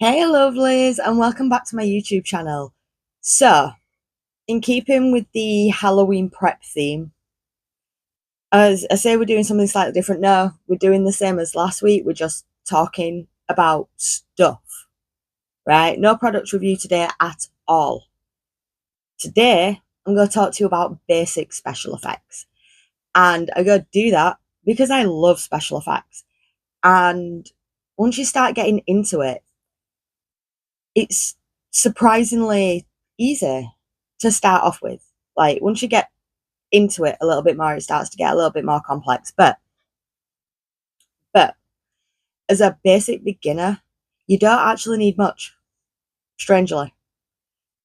Hey lovelies, and welcome back to my YouTube channel. So, in keeping with the Halloween prep theme, as I say, we're doing something slightly different. No, we're doing the same as last week. We're just talking about stuff, right? No product review today at all. Today, I'm going to talk to you about basic special effects. And I'm going to do that because I love special effects. And once you start getting into it, it's surprisingly easy to start off with. Like once you get into it a little bit more, it starts to get a little bit more complex. But as a basic beginner, you don't actually need much. Strangely,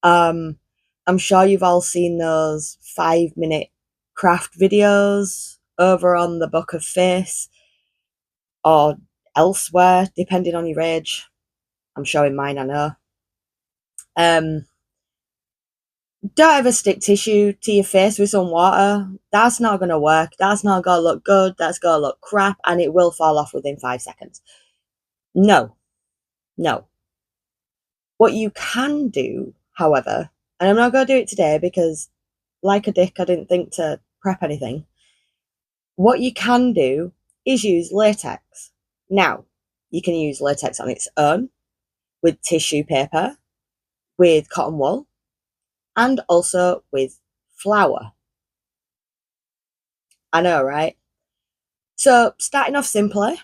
um, I'm sure you've all seen those 5 minute craft videos over on the Book of Face or elsewhere, depending on your age. I'm showing mine, I know. Um, don't ever stick tissue to your face with some water. That's not going to work. That's not going to look good. That's going to look crap and it will fall off within 5 seconds. No, no. What you can do, however, and I'm not going to do it today because, like a dick, I didn't think to prep anything. What you can do is use latex. Now, you can use latex on its own, with tissue paper, with cotton wool, and also with flour. I know, right? So, starting off simply,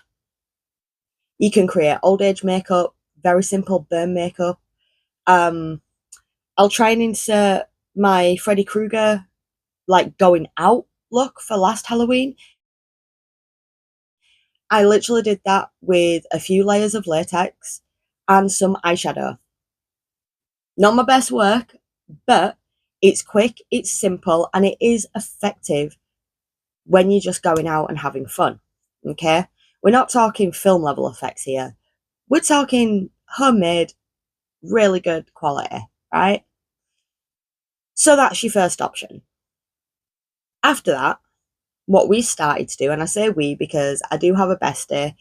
you can create old age makeup, very simple burn makeup. I'll try and insert my Freddy Krueger, like going out look for last Halloween. I literally did that with a few layers of latex and some eyeshadow. Not my best work, but it's quick, it's simple, and it is effective when you're just going out and having fun. Okay? We're not talking film level effects here. We're talking homemade, really good quality, right? So that's your first option. After that, what we started to do, and I say we because I do have a bestie,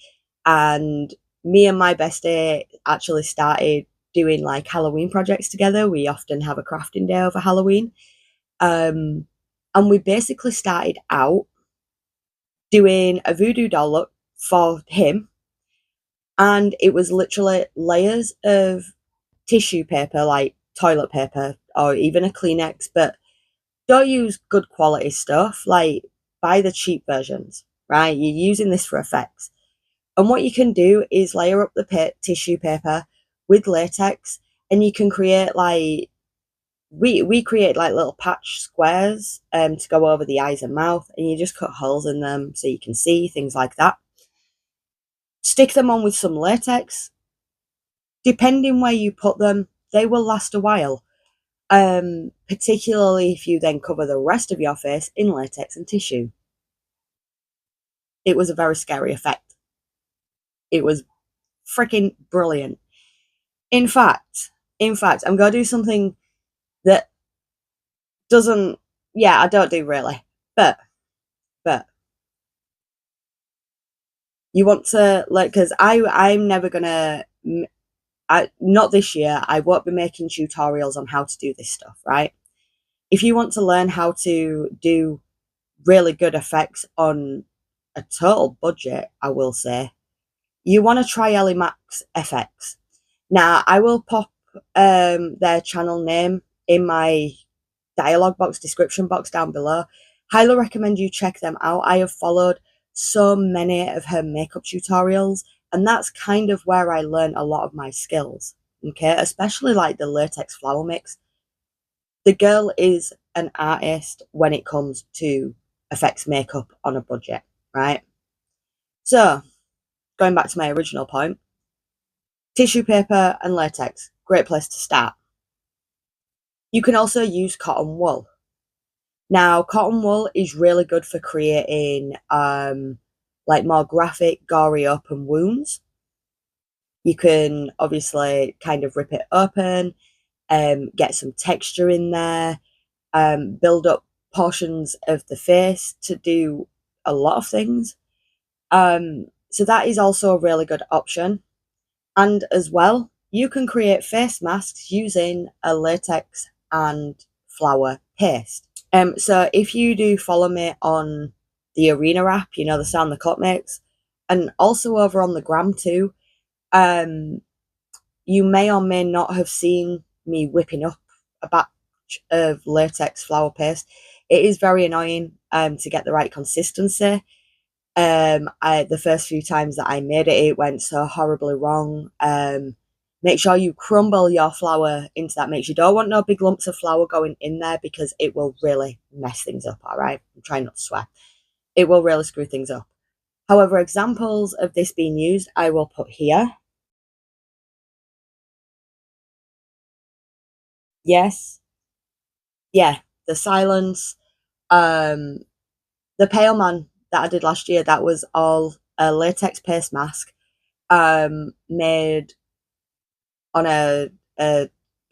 and me and my bestie actually started doing like Halloween projects together. We often have a crafting day over Halloween. And we basically started out doing a voodoo doll look for him. And it was literally layers of tissue paper, like toilet paper or even a Kleenex, but don't use good quality stuff. Like, buy the cheap versions, right? You're using this for effects. And what you can do is layer up the tissue paper with latex, and you can create like we create like little patch squares to go over the eyes and mouth, and you just cut holes in them so you can see things like that. Stick them on with some latex. Depending where you put them, they will last a while. Particularly if you then cover the rest of your face in latex and tissue. It was a very scary effect. It was freaking brilliant. In fact, I'm going to do something that doesn't, yeah, I don't do really, but you want to, like, because I'm never gonna, not this year, I won't be making tutorials on how to do this stuff, right? If you want to learn how to do really good effects on a total budget, I will say, you want to try Ellie Max FX. Now, I will pop their channel name in my dialogue box, description box down below. Highly recommend you check them out. I have followed so many of her makeup tutorials, and that's kind of where I learned a lot of my skills. Okay, especially like the latex flower mix. The girl is an artist when it comes to effects makeup on a budget, right? So, going back to my original point, tissue paper and latex, great place to start. You can also use cotton wool. Now, cotton wool is really good for creating like more graphic, gory open wounds. You can obviously kind of rip it open, get some texture in there, build up portions of the face to do a lot of things. So that is also a really good option. And as well, you can create face masks using a latex and flower paste. So if you do follow me on the Arena app, you know, the sound the clock makes, and also over on the gram too, you may or may not have seen me whipping up a batch of latex flower paste. It is very annoying to get the right consistency. The first few times that I made it, it went so horribly wrong. Make sure you crumble your flour into that mix. You don't want no big lumps of flour going in there because it will really mess things up, all right? I'm trying not to swear. It will really screw things up. However, examples of this being used, I will put here. Yes. Yeah, the silence. The Pale Man that I did last year, that was all a latex paste mask made on a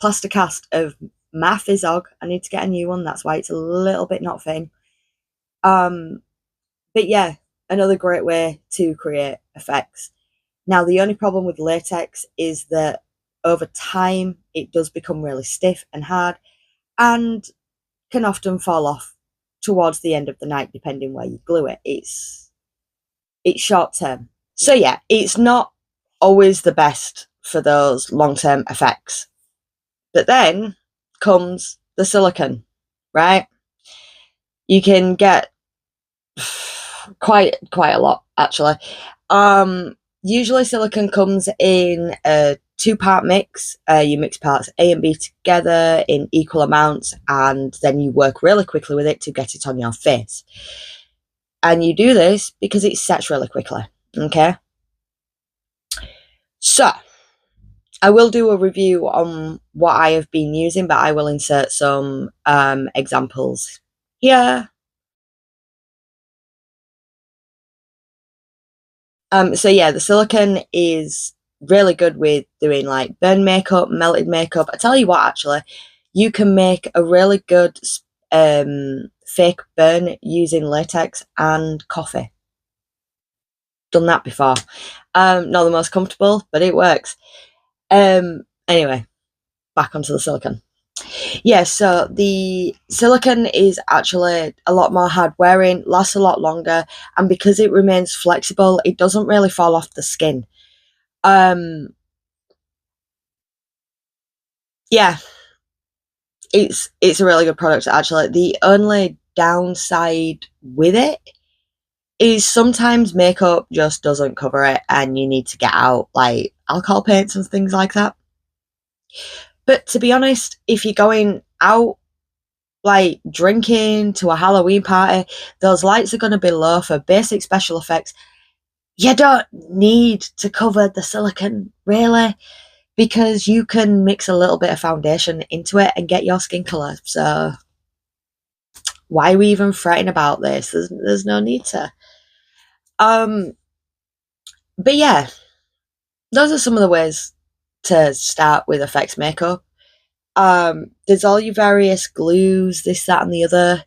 plaster cast of my Fizzog. I need to get a new one. That's why it's a little bit not fitting. But yeah, another great way to create effects. Now, the only problem with latex is that over time it does become really stiff and hard and can often fall off towards the end of the night, depending where you glue it. It's short term. So yeah, it's not always the best for those long-term effects. But then comes the silicone, right? You can get quite a lot, actually. Usually silicone comes in a 2-part mix. You mix parts A and B together in equal amounts, and then you work really quickly with it to get it on your face. And you do this because it sets really quickly, okay? So, I will do a review on what I have been using, but I will insert some examples here. So yeah, the silicone is really good with doing like burn makeup, melted makeup. I tell you what, actually, you can make a really good fake burn using latex and coffee. Done that before. Not the most comfortable, but it works. Anyway, back onto the silicone. Yeah, so the silicone is actually a lot more hard wearing, lasts a lot longer, and because it remains flexible, it doesn't really fall off the skin. Yeah, it's a really good product actually. The only downside with it is sometimes makeup just doesn't cover it and you need to get out like alcohol paints and things like that. But to be honest, if you're going out like drinking to a Halloween party, those lights are going to be low for basic special effects. You don't need to cover the silicone, really, because you can mix a little bit of foundation into it and get your skin colour. So why are we even fretting about this? There's no need to. But yeah, those are some of the ways to start with effects makeup. There's all your various glues, this, that, and the other.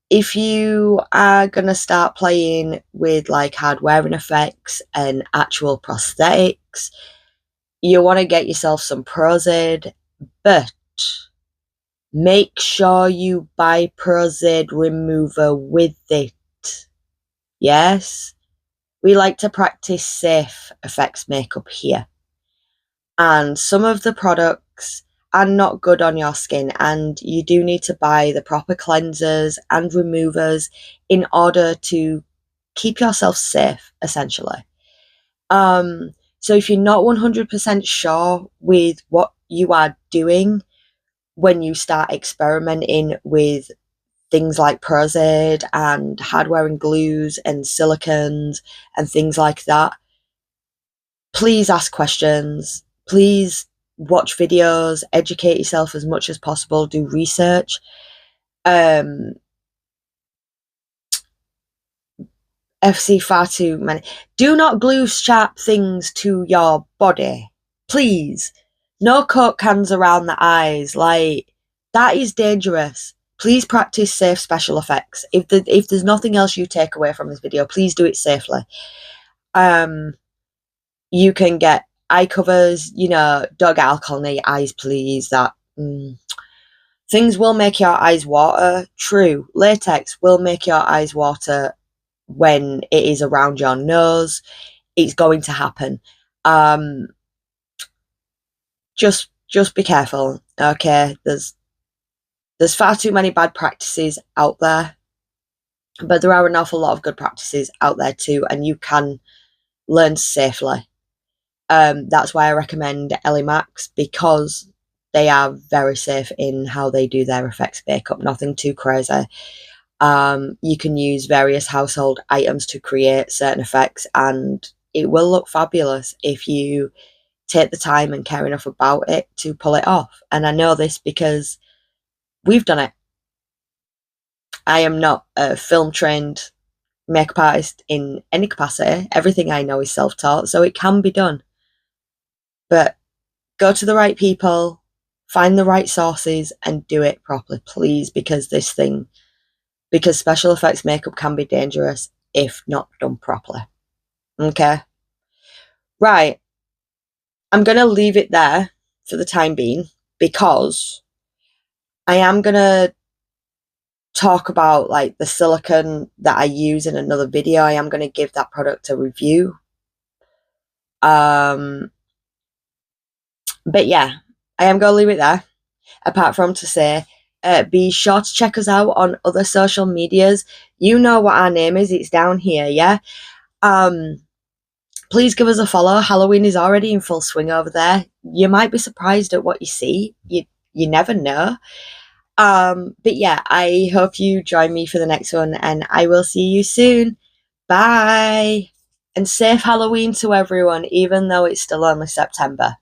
If you are gonna start playing with like hard wearing effects and actual prosthetics, you want to get yourself some Prozid, but make sure you buy Prozid remover with it. Yes, we like to practice safe effects makeup here, and some of the products are not good on your skin, and you do need to buy the proper cleansers and removers in order to keep yourself safe, essentially. So if you're not 100% sure with what you are doing when you start experimenting with things like Prozid and hard wearing glues and silicones and things like that, please ask questions. Please watch videos, educate yourself as much as possible, do research. FC far too many. Do not glue sharp things to your body. Please. No Coke cans around the eyes. Like, that is dangerous. Please practice safe special effects. If there's nothing else you take away from this video, please do it safely. You can get eye covers, you know, don't get alcohol in your eyes, please. That things will make your eyes water. True, latex will make your eyes water when it is around your nose. It's going to happen. Just be careful, okay? There's far too many bad practices out there, but there are an awful lot of good practices out there too, and you can learn safely. That's why I recommend Ellie Max, because they are very safe in how they do their effects makeup. Nothing too crazy. You can use various household items to create certain effects, and it will look fabulous if you take the time and care enough about it to pull it off. And I know this because we've done it. I am not a film trained makeup artist in any capacity. Everything I know is self-taught, so it can be done. But go to the right people, find the right sources, and do it properly, please, because special effects makeup can be dangerous if not done properly. Okay? Right. I'm going to leave it there for the time being, because I am going to talk about like the silicone that I use in another video. I am going to give that product a review. But yeah, I am going to leave it there, apart from to say, be sure to check us out on other social medias. You know what our name is. It's down here, yeah? Please give us a follow. Halloween is already in full swing over there. You might be surprised at what you see. You never know. But yeah, I hope you join me for the next one, and I will see you soon. Bye! And safe Halloween to everyone, even though it's still only September.